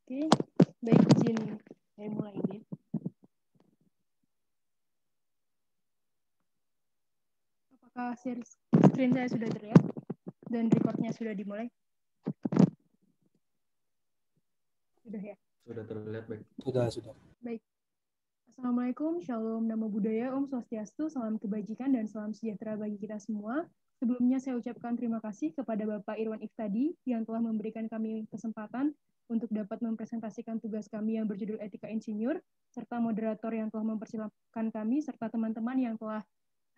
Oke, baik, izin saya mulai ini. Apakah screen saya sudah terlihat dan recordnya sudah dimulai? Sudah ya? Sudah terlihat, baik. Sudah. Baik. Assalamualaikum, Shalom, Namo Buddhaya, Om Swastiastu, salam kebajikan dan salam sejahtera bagi kita semua. Sebelumnya saya ucapkan terima kasih kepada Bapak Irwan Iftadi yang telah memberikan kami kesempatan untuk dapat mempresentasikan tugas kami yang berjudul Etika Insinyur, serta moderator yang telah mempersilahkan kami, serta teman-teman yang telah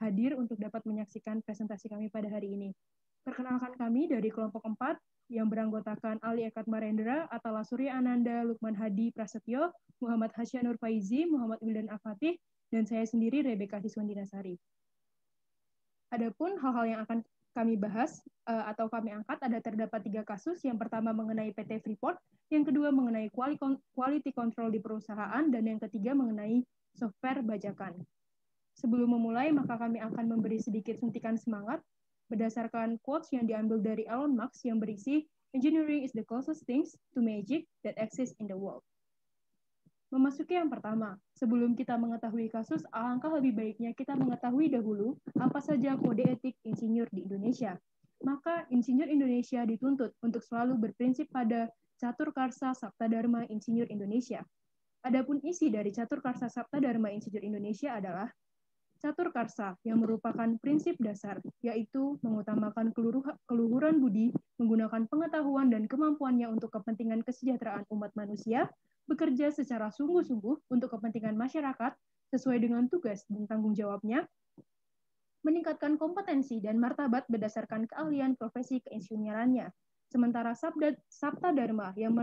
hadir untuk dapat menyaksikan presentasi kami pada hari ini. Perkenalkan kami dari kelompok 4 yang beranggotakan Ali Ekat Marendra, Atala Surya Ananda, Lukman Hadi Prasetyo, Muhammad Hasya Nur Faizi, Muhammad Wildan Afatih, dan saya sendiri Rebeka Siswandinasari. Adapun hal-hal yang akan kami bahas atau kami angkat ada terdapat 3 kasus. Yang pertama mengenai PT Freeport, yang kedua mengenai quality control di perusahaan, dan yang ketiga mengenai software bajakan. Sebelum memulai, maka kami akan memberi sedikit suntikan semangat berdasarkan quotes yang diambil dari Elon Musk yang berisi "Engineering is the closest things to magic that exists in the world." Memasuki yang pertama, sebelum kita mengetahui kasus, alangkah lebih baiknya kita mengetahui dahulu apa saja kode etik insinyur di Indonesia. Maka insinyur Indonesia dituntut untuk selalu berprinsip pada Catur Karsa Sabta Dharma Insinyur Indonesia. Adapun isi dari Catur Karsa Sabta Dharma Insinyur Indonesia adalah Catur Karsa yang merupakan prinsip dasar, yaitu mengutamakan keluhuran budi, menggunakan pengetahuan dan kemampuannya untuk kepentingan kesejahteraan umat manusia, bekerja secara sungguh-sungguh untuk kepentingan masyarakat sesuai dengan tugas dan tanggung jawabnya, meningkatkan kompetensi dan martabat berdasarkan keahlian profesi keinsinyurannya. Sementara Sabta Dharma yang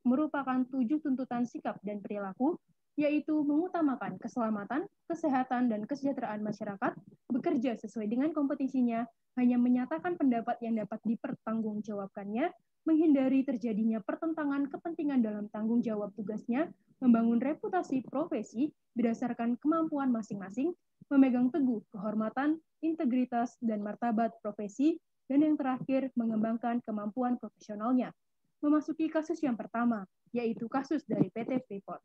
merupakan 7 tuntutan sikap dan perilaku, yaitu mengutamakan keselamatan, kesehatan, dan kesejahteraan masyarakat, bekerja sesuai dengan kompetisinya, hanya menyatakan pendapat yang dapat dipertanggungjawabkannya, menghindari terjadinya pertentangan kepentingan dalam tanggung jawab tugasnya, membangun reputasi profesi berdasarkan kemampuan masing-masing, memegang teguh kehormatan, integritas, dan martabat profesi, dan yang terakhir, mengembangkan kemampuan profesionalnya. Memasuki kasus yang pertama, yaitu kasus dari PT Freeport.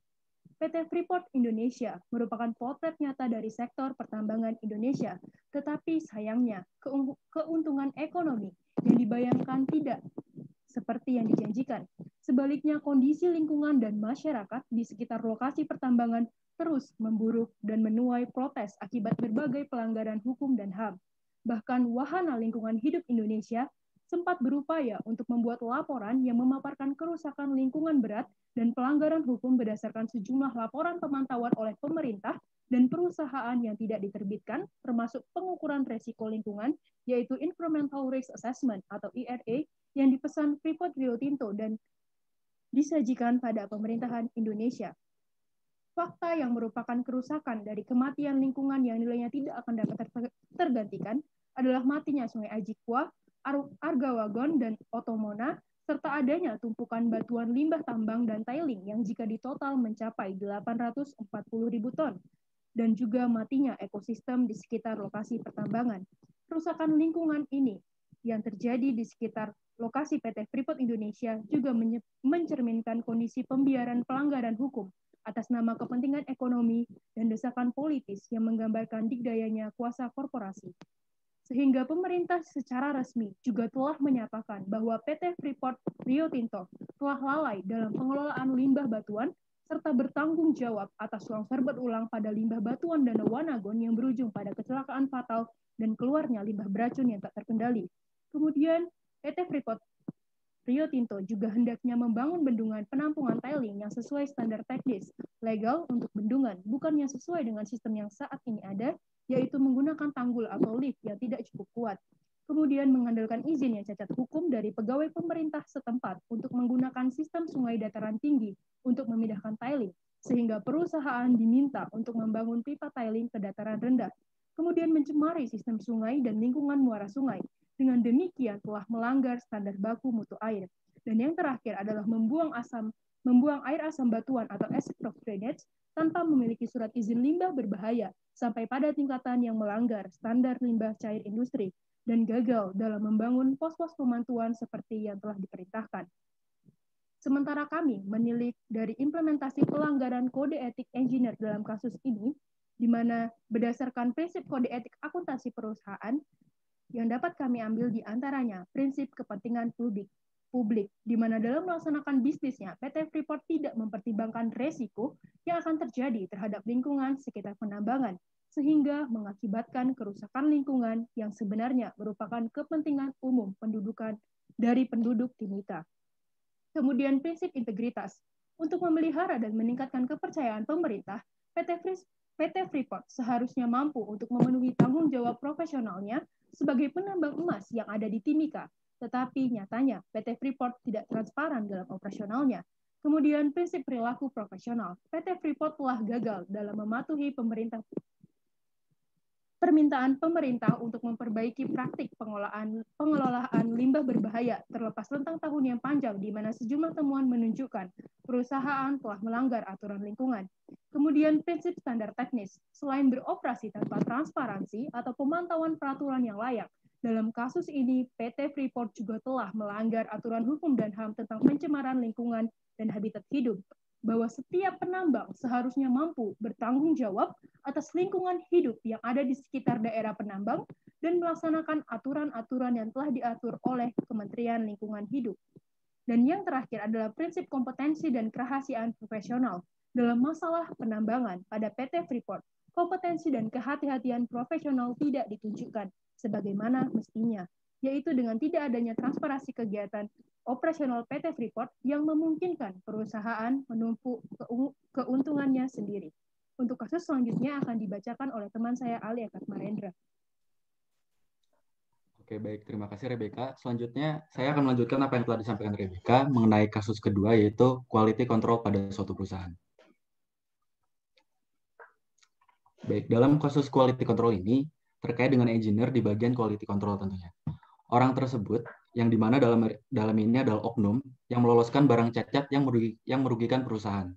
PT Freeport Indonesia merupakan potret nyata dari sektor pertambangan Indonesia, tetapi sayangnya keuntungan ekonomi yang dibayangkan tidak seperti yang dijanjikan. Sebaliknya, kondisi lingkungan dan masyarakat di sekitar lokasi pertambangan terus memburuk dan menuai protes akibat berbagai pelanggaran hukum dan HAM. Bahkan Wahana Lingkungan Hidup Indonesia sempat berupaya untuk membuat laporan yang memaparkan kerusakan lingkungan berat dan pelanggaran hukum berdasarkan sejumlah laporan pemantauan oleh pemerintah dan perusahaan yang tidak diterbitkan, termasuk pengukuran resiko lingkungan, yaitu Environmental Risk Assessment atau ERA, yang dipesan Freeport Rio Tinto dan disajikan pada pemerintahan Indonesia. Fakta yang merupakan kerusakan dari kematian lingkungan yang nilainya tidak akan dapat tergantikan adalah matinya Sungai Ajikwa, Argawagon, dan Otomona, serta adanya tumpukan batuan limbah tambang dan tiling yang jika ditotal mencapai 840.000 ton, dan juga matinya ekosistem di sekitar lokasi pertambangan. Kerusakan lingkungan ini yang terjadi di sekitar lokasi PT Freeport Indonesia juga mencerminkan kondisi pembiaran pelanggaran hukum atas nama kepentingan ekonomi dan desakan politis yang menggambarkan dikdayanya kuasa korporasi. Sehingga pemerintah secara resmi juga telah menyatakan bahwa PT Freeport Rio Tinto telah lalai dalam pengelolaan limbah batuan serta bertanggung jawab atas longsor berulang pada limbah batuan Danau Wanagon yang berujung pada kecelakaan fatal dan keluarnya limbah beracun yang tak terkendali. Kemudian PT Freeport Rio Tinto juga hendaknya membangun bendungan penampungan tiling yang sesuai standar teknis legal untuk bendungan, bukan yang sesuai dengan sistem yang saat ini ada, yaitu menggunakan tanggul atau lift yang tidak cukup kuat. Kemudian mengandalkan izin yang cacat hukum dari pegawai pemerintah setempat untuk menggunakan sistem sungai dataran tinggi untuk memindahkan tiling, sehingga perusahaan diminta untuk membangun pipa tiling ke dataran rendah. Kemudian mencemari sistem sungai dan lingkungan muara sungai. Dengan demikian telah melanggar standar baku mutu air. Dan yang terakhir adalah membuang air asam batuan atau acid rock drainage tanpa memiliki surat izin limbah berbahaya sampai pada tingkatan yang melanggar standar limbah cair industri dan gagal dalam membangun pos-pos pemantauan seperti yang telah diperintahkan. Sementara kami menilik dari implementasi pelanggaran kode etik engineer dalam kasus ini, di mana berdasarkan prinsip kode etik akuntansi perusahaan, yang dapat kami ambil di antaranya prinsip kepentingan publik, di mana dalam melaksanakan bisnisnya, PT Freeport tidak mempertimbangkan resiko yang akan terjadi terhadap lingkungan sekitar penambangan, sehingga mengakibatkan kerusakan lingkungan yang sebenarnya merupakan kepentingan umum dari penduduk Timika. Kemudian prinsip integritas. Untuk memelihara dan meningkatkan kepercayaan pemerintah, PT Freeport seharusnya mampu untuk memenuhi tanggung jawab profesionalnya sebagai penambang emas yang ada di Timika. Tetapi nyatanya PT Freeport tidak transparan dalam operasionalnya. Kemudian prinsip perilaku profesional. PT Freeport telah gagal dalam mematuhi permintaan pemerintah untuk memperbaiki praktik pengelolaan limbah berbahaya terlepas tentang tahun yang panjang di mana sejumlah temuan menunjukkan perusahaan telah melanggar aturan lingkungan. Kemudian prinsip standar teknis, selain beroperasi tanpa transparansi atau pemantauan peraturan yang layak, dalam kasus ini PT Freeport juga telah melanggar aturan hukum dan HAM tentang pencemaran lingkungan dan habitat hidup, bahwa setiap penambang seharusnya mampu bertanggung jawab atas lingkungan hidup yang ada di sekitar daerah penambang dan melaksanakan aturan-aturan yang telah diatur oleh Kementerian Lingkungan Hidup. Dan yang terakhir adalah prinsip kompetensi dan kerahasiaan profesional. Dalam masalah penambangan pada PT Freeport, kompetensi dan kehati-hatian profesional tidak ditunjukkan sebagaimana mestinya, yaitu dengan tidak adanya transparansi kegiatan operasional PT Freeport yang memungkinkan perusahaan menumpuk keuntungannya sendiri. Untuk kasus selanjutnya akan dibacakan oleh teman saya Ali Ekat Marendra. Oke, baik. Terima kasih, Rebecca. Selanjutnya, saya akan melanjutkan apa yang telah disampaikan Rebecca mengenai kasus kedua, yaitu quality control pada suatu perusahaan. Baik, dalam kasus quality control ini, terkait dengan engineer di bagian quality control tentunya. Orang tersebut, yang dimana dalam ini adalah oknum, yang meloloskan barang cacat yang merugikan perusahaan.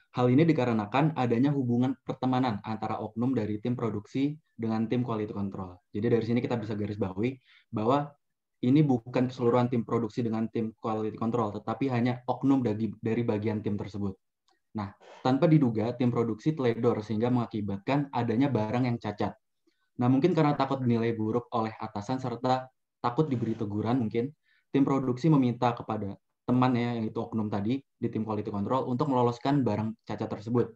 Hal ini dikarenakan adanya hubungan pertemanan antara oknum dari tim produksi dengan tim quality control. Jadi dari sini kita bisa garis bawahi bahwa ini bukan keseluruhan tim produksi dengan tim quality control, tetapi hanya oknum dari bagian tim tersebut. Nah, tanpa diduga, tim produksi teledor sehingga mengakibatkan adanya barang yang cacat. Nah, mungkin karena takut dinilai buruk oleh atasan serta takut diberi teguran mungkin, tim produksi meminta kepada temannya yang itu oknum tadi di tim quality control untuk meloloskan barang cacat tersebut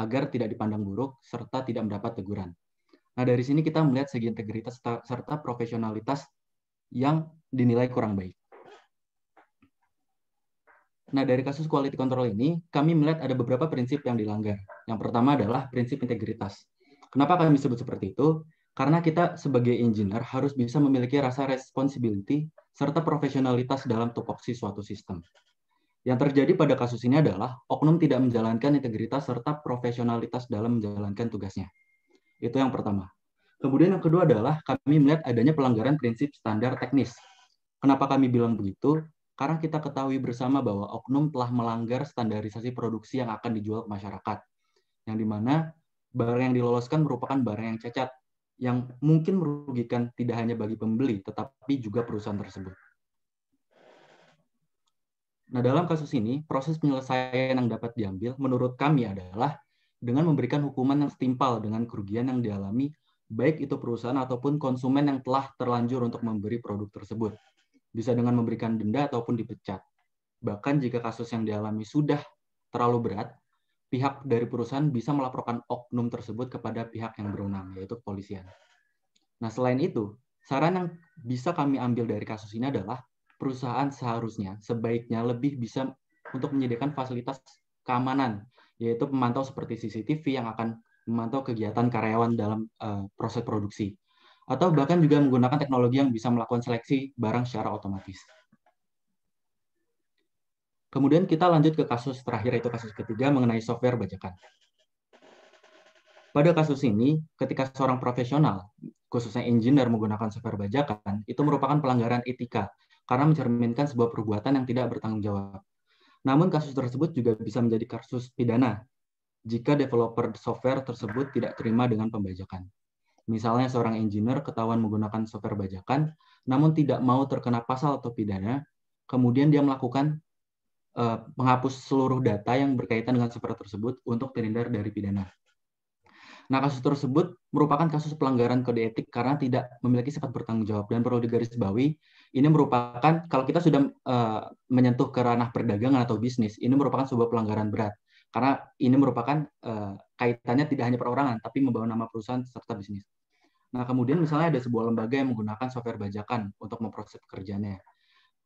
agar tidak dipandang buruk serta tidak mendapat teguran. Nah, dari sini kita melihat segi integritas serta profesionalitas yang dinilai kurang baik. Nah, dari kasus quality control ini, kami melihat ada beberapa prinsip yang dilanggar. Yang pertama adalah prinsip integritas. Kenapa kami sebut seperti itu? Karena kita sebagai engineer harus bisa memiliki rasa responsibility serta profesionalitas dalam tupoksi suatu sistem. Yang terjadi pada kasus ini adalah oknum tidak menjalankan integritas serta profesionalitas dalam menjalankan tugasnya. Itu yang pertama. Kemudian yang kedua adalah kami melihat adanya pelanggaran prinsip standar teknis. Kenapa kami bilang begitu? Karena kita ketahui bersama bahwa oknum telah melanggar standarisasi produksi yang akan dijual ke masyarakat. Yang dimana barang yang diloloskan merupakan barang yang cacat, yang mungkin merugikan tidak hanya bagi pembeli, tetapi juga perusahaan tersebut. Nah, dalam kasus ini, proses penyelesaian yang dapat diambil menurut kami adalah dengan memberikan hukuman yang setimpal dengan kerugian yang dialami, baik itu perusahaan ataupun konsumen yang telah terlanjur untuk memberi produk tersebut. Bisa dengan memberikan denda ataupun dipecat. Bahkan jika kasus yang dialami sudah terlalu berat, pihak dari perusahaan bisa melaporkan oknum tersebut kepada pihak yang berwenang, yaitu kepolisian. Nah, selain itu, saran yang bisa kami ambil dari kasus ini adalah perusahaan seharusnya sebaiknya lebih bisa untuk menyediakan fasilitas keamanan, yaitu pemantau seperti CCTV yang akan memantau kegiatan karyawan dalam proses produksi. Atau bahkan juga menggunakan teknologi yang bisa melakukan seleksi barang secara otomatis. Kemudian kita lanjut ke kasus terakhir, yaitu kasus ketiga mengenai software bajakan. Pada kasus ini, ketika seorang profesional, khususnya engineer menggunakan software bajakan, itu merupakan pelanggaran etika karena mencerminkan sebuah perbuatan yang tidak bertanggung jawab. Namun kasus tersebut juga bisa menjadi kasus pidana jika developer software tersebut tidak terima dengan pembajakan. Misalnya seorang engineer ketahuan menggunakan software bajakan, namun tidak mau terkena pasal atau pidana, kemudian dia melakukan menghapus seluruh data yang berkaitan dengan software tersebut untuk terhindar dari pidana. Nah, kasus tersebut merupakan kasus pelanggaran kode etik karena tidak memiliki sifat bertanggung jawab, dan perlu digarisbawahi, ini merupakan, kalau kita sudah menyentuh ke ranah perdagangan atau bisnis, ini merupakan sebuah pelanggaran berat karena ini merupakan kaitannya tidak hanya perorangan, tapi membawa nama perusahaan serta bisnis. Nah, kemudian misalnya ada sebuah lembaga yang menggunakan software bajakan untuk memproses pekerjaannya.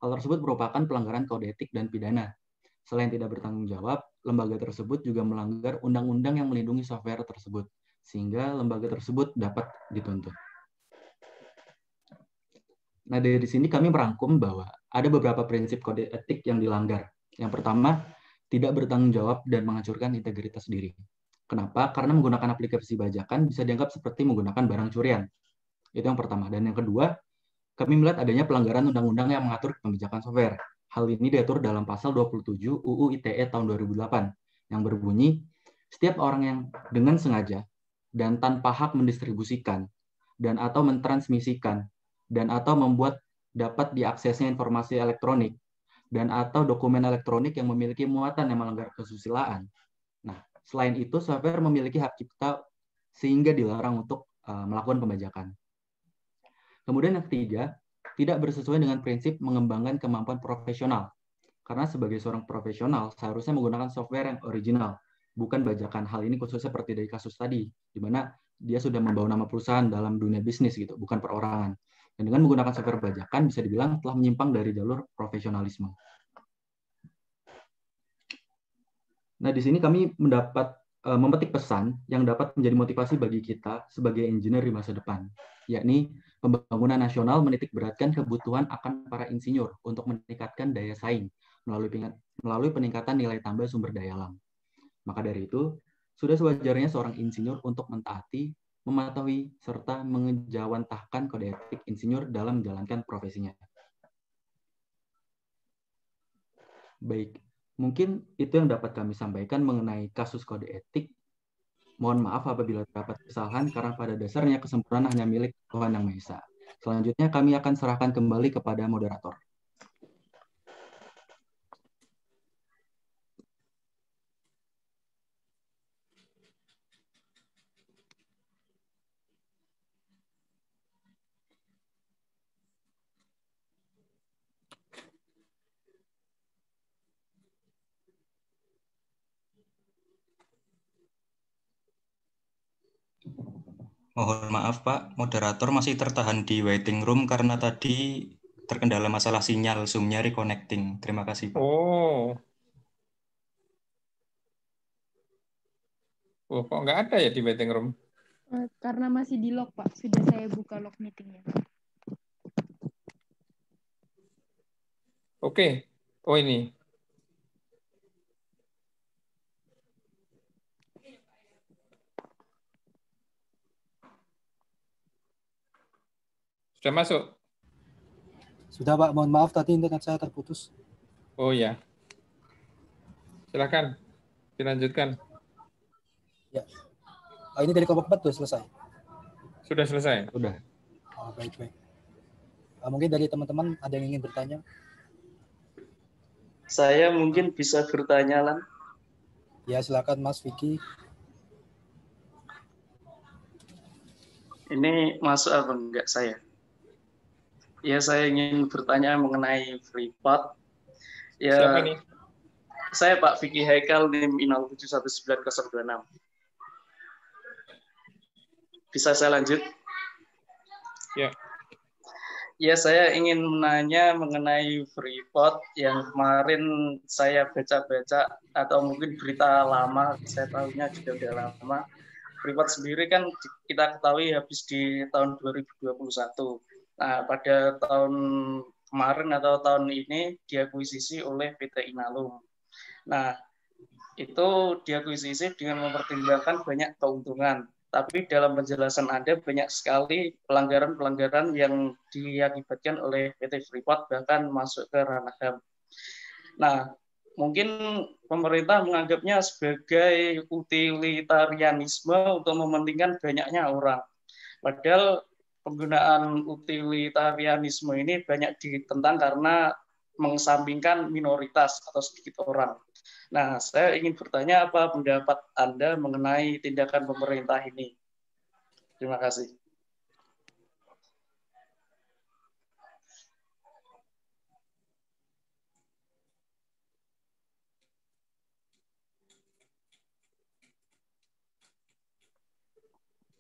Hal tersebut merupakan pelanggaran kode etik dan pidana. Selain tidak bertanggung jawab, lembaga tersebut juga melanggar undang-undang yang melindungi software tersebut, sehingga lembaga tersebut dapat dituntut. Nah, dari sini kami merangkum bahwa ada beberapa prinsip kode etik yang dilanggar. Yang pertama, tidak bertanggung jawab dan menghancurkan integritas diri. Kenapa? Karena menggunakan aplikasi bajakan bisa dianggap seperti menggunakan barang curian. Itu yang pertama. Dan yang kedua, kami melihat adanya pelanggaran undang-undang yang mengatur pembajakan software. Hal ini diatur dalam pasal 27 UU ITE tahun 2008 yang berbunyi, setiap orang yang dengan sengaja dan tanpa hak mendistribusikan dan atau mentransmisikan dan atau membuat dapat diaksesnya informasi elektronik dan atau dokumen elektronik yang memiliki muatan yang melanggar kesusilaan. Nah, selain itu, software memiliki hak cipta sehingga dilarang untuk melakukan pembajakan. Kemudian yang ketiga, tidak bersesuaian dengan prinsip mengembangkan kemampuan profesional. Karena sebagai seorang profesional, seharusnya menggunakan software yang original, bukan bajakan. Hal ini khususnya seperti dari kasus tadi, di mana dia sudah membawa nama perusahaan dalam dunia bisnis, gitu, bukan perorangan. Dan dengan menggunakan software bajakan, bisa dibilang telah menyimpang dari jalur profesionalisme. Nah, di sini kami memetik pesan yang dapat menjadi motivasi bagi kita sebagai engineer di masa depan, yakni pembangunan nasional menitikberatkan kebutuhan akan para insinyur untuk meningkatkan daya saing melalui peningkatan nilai tambah sumber daya alam. Maka dari itu, sudah sewajarnya seorang insinyur untuk mentaati, mematuhi, serta mengejawantahkan kode etik insinyur dalam menjalankan profesinya. Baik, mungkin itu yang dapat kami sampaikan mengenai kasus kode etik. Mohon maaf apabila terdapat kesalahan karena pada dasarnya kesempurnaan hanya milik Tuhan Yang Maha Esa. Selanjutnya kami akan serahkan kembali kepada moderator. Mohon maaf Pak, moderator masih tertahan di waiting room karena tadi terkendala masalah sinyal, Zoom-nya reconnecting. Terima kasih Pak. Kok nggak ada ya di waiting room? Karena masih di lock, Pak. Sudah saya buka lock meetingnya. Oke. Oh ini. Sudah masuk? Sudah Pak, mohon maaf tadi internet saya terputus. Oh ya. Silakan dilanjutkan. Ya. Ini dari kelompok 4 sudah selesai. Sudah selesai? Sudah. Oh, baik. Mungkin dari teman-teman ada yang ingin bertanya? Saya mungkin bisa bertanya, Lan. Ya, silakan Mas Vicky. Ini masuk apa enggak saya? Ya, saya ingin bertanya mengenai Freeport. Ya, siapa ini? Saya Pak Vicky Haikal, NIM 07191026. Bisa saya lanjut? Ya. Ya, saya ingin menanya mengenai Freeport yang kemarin saya baca-baca atau mungkin berita lama, saya tahunya juga udah lama. Freeport sendiri kan kita ketahui habis di tahun 2021. Nah, pada tahun kemarin atau tahun ini diakuisisi oleh PT Inalum. Nah, itu diakuisisi dengan mempertimbangkan banyak keuntungan. Tapi dalam penjelasan Anda banyak sekali pelanggaran-pelanggaran yang diakibatkan oleh PT Freeport bahkan masuk ke ranah HAM. Nah, mungkin pemerintah menganggapnya sebagai utilitarianisme untuk mementingkan banyaknya orang. Padahal penggunaan utilitarianisme ini banyak ditentang karena mengesampingkan minoritas atau sedikit orang. Nah, saya ingin bertanya apa pendapat Anda mengenai tindakan pemerintah ini? Terima kasih.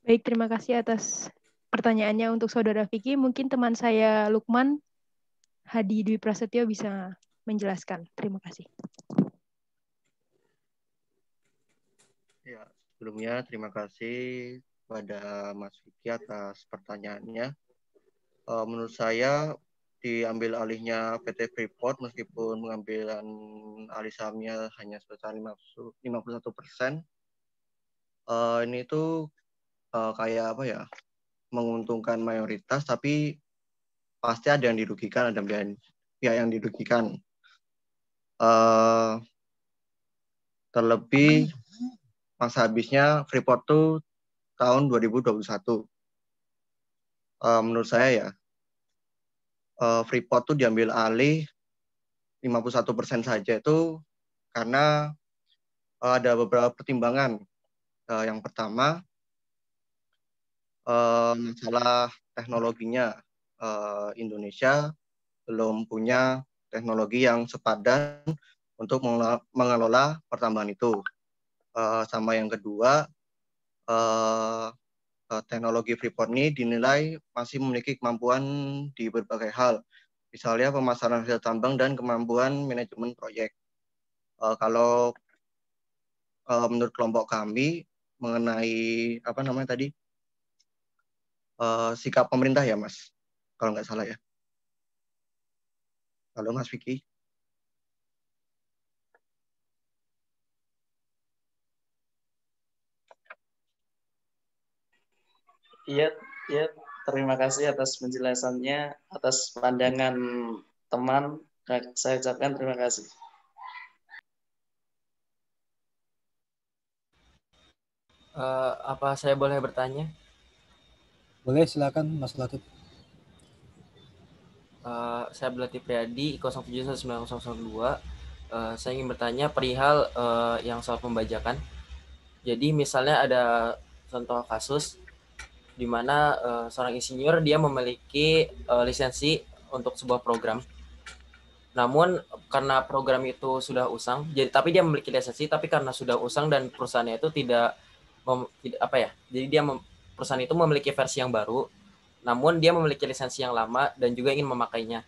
Baik, terima kasih atas pertanyaannya untuk Saudara Vicky. Mungkin teman saya Lukman Hadi Dwi Prasetyo bisa menjelaskan. Terima kasih. Ya, sebelumnya terima kasih kepada Mas Vicky atas pertanyaannya. Menurut saya diambil alihnya PT Freeport meskipun mengambil alih sahamnya hanya sebesar 51%. Ini tuh kayak apa ya? Menguntungkan mayoritas, tapi pasti ada yang dirugikan, ada pihak yang dirugikan. Terlebih masa habisnya Freeport tuh tahun 2021. Menurut saya ya, Freeport tuh diambil alih 51% saja itu karena ada beberapa pertimbangan. Yang pertama, masalah teknologinya. Indonesia belum punya teknologi yang sepadan untuk mengelola pertambangan itu. Sama yang kedua, teknologi Freeport ini dinilai masih memiliki kemampuan di berbagai hal. Misalnya pemasaran hasil tambang dan kemampuan manajemen proyek. Kalau menurut kelompok kami mengenai apa namanya tadi sikap pemerintah ya Mas, kalau nggak salah ya. Halo Mas Vicky. Iya, ya, terima kasih atas penjelasannya, atas pandangan teman. Saya ucapkan terima kasih. Apa saya boleh bertanya? Boleh, silakan Mas Latif. Saya Latif Priadi 071902. Saya ingin bertanya perihal yang soal pembajakan. Jadi misalnya ada contoh kasus di mana seorang insinyur dia memiliki lisensi untuk sebuah program. Namun karena program itu sudah usang, tapi dia memiliki lisensi, tapi karena sudah usang dan perusahaannya itu tidak jadi perusahaan itu memiliki versi yang baru, namun dia memiliki lisensi yang lama dan juga ingin memakainya.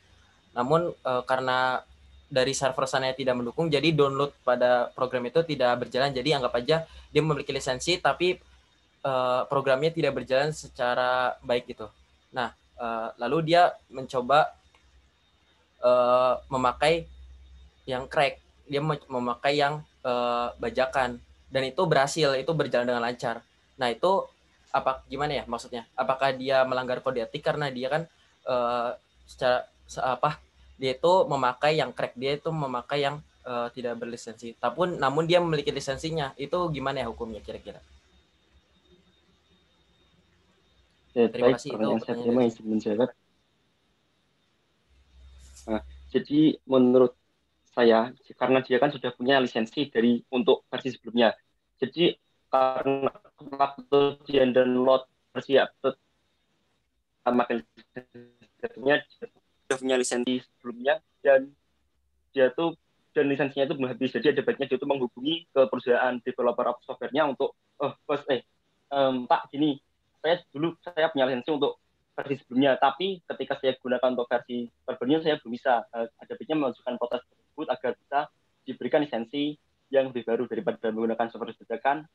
Namun karena dari server sana tidak mendukung, jadi download pada program itu tidak berjalan. Jadi anggap aja dia memiliki lisensi, tapi programnya tidak berjalan secara baik gitu. Nah, lalu dia mencoba memakai yang crack, dia memakai yang bajakan, dan itu berhasil, itu berjalan dengan lancar. Nah itu gimana ya maksudnya? Apakah dia melanggar kode etik karena dia kan dia itu memakai yang crack, dia itu memakai yang tidak berlisensi. Namun dia memiliki lisensinya, itu gimana ya hukumnya kira-kira? Terima kasih. Itu pertanyaan saya terima izin menjawab. Nah, jadi menurut saya, karena dia kan sudah punya lisensi untuk versi sebelumnya. Jadi karena waktu dia download versi update sama lisensinya, dia sudah punya lisensi sebelumnya dan lisensinya itu belum habis. Jadi ada baiknya dia itu menghubungi ke perusahaan developer software-nya untuk Pak gini, saya punya lisensi untuk versi sebelumnya, tapi ketika saya gunakan untuk versi terbarunya saya belum bisa. Ada baiknya mengajukan protes tersebut agar bisa diberikan lisensi yang lebih baru daripada menggunakan software bajakan.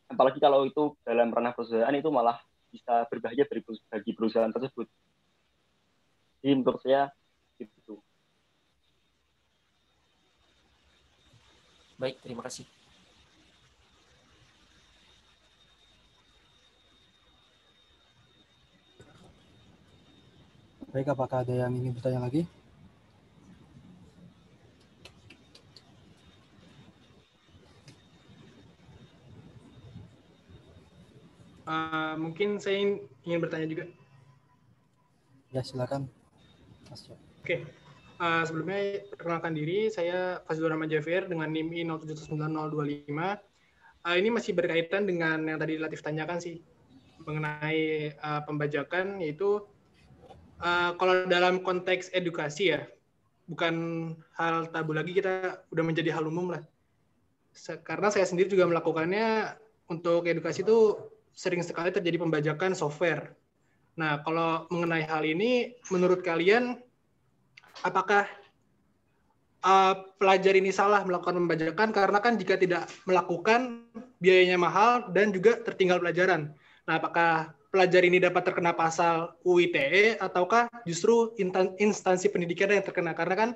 Apalagi kalau itu dalam ranah perusahaan, itu malah bisa berbahaya bagi perusahaan tersebut. Jadi menurut saya itu. Baik, terima kasih. Baik, apakah ada yang ingin bertanya lagi? Mungkin saya ingin bertanya juga. Ya, silakan. Mas. Oke. Sebelumnya perkenalkan diri, saya Fazlur Rahman Jafir dengan NIM I079025. Ini masih berkaitan dengan yang tadi Latif tanyakan sih, mengenai pembajakan, yaitu kalau dalam konteks edukasi ya, bukan hal tabu lagi, kita udah menjadi hal umum lah. Karena saya sendiri juga melakukannya untuk edukasi itu sering sekali terjadi pembajakan software. Nah, kalau mengenai hal ini, menurut kalian, apakah pelajar ini salah melakukan pembajakan? Karena kan jika tidak melakukan, biayanya mahal dan juga tertinggal pelajaran. Nah, apakah pelajar ini dapat terkena pasal UU ITE ataukah justru instansi pendidikan yang terkena? Karena kan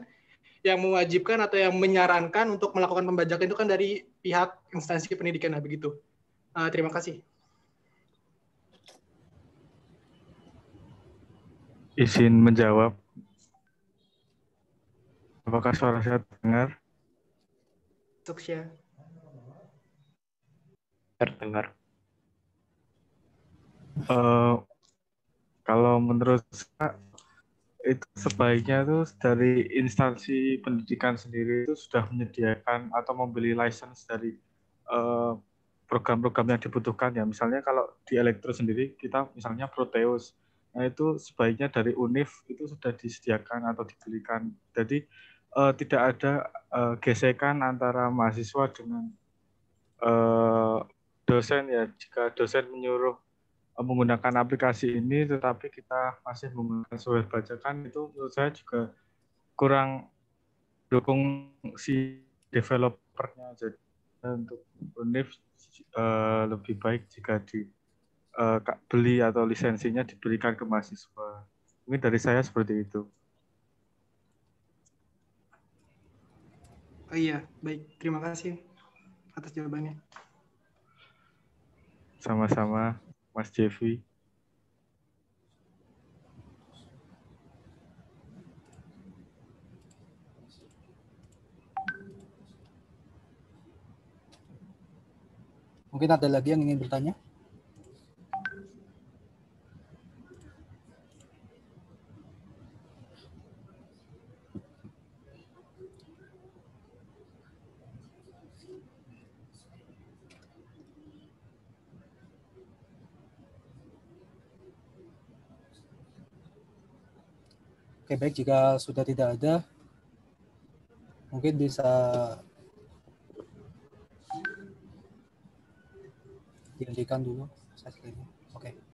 yang mewajibkan atau yang menyarankan untuk melakukan pembajakan itu kan dari pihak instansi pendidikan. Nah, begitu. Terima kasih. Izin menjawab. Apakah suara saya terdengar? Suksya. Terdengar. Kalau menurut saya, itu sebaiknya itu dari instansi pendidikan sendiri itu sudah menyediakan atau membeli license dari program-program yang dibutuhkan ya. Misalnya kalau di elektro sendiri kita misalnya Proteus, nah itu sebaiknya dari UNIF itu sudah disediakan atau dibelikan. Jadi tidak ada gesekan antara mahasiswa dengan dosen ya. Jika dosen menyuruh menggunakan aplikasi ini, tetapi kita masih menggunakan software bajakan, itu menurut saya juga kurang dukung si developernya. Jadi untuk UNIF lebih baik jika dibeli atau lisensinya diberikan ke mahasiswa. Mungkin dari saya seperti itu. Oh iya, baik. Terima kasih atas jawabannya. Sama-sama, Mas Jeffy. Mungkin ada lagi yang ingin bertanya? Oke, baik. Jika sudah tidak ada, mungkin bisa dihentikan dulu sesinya.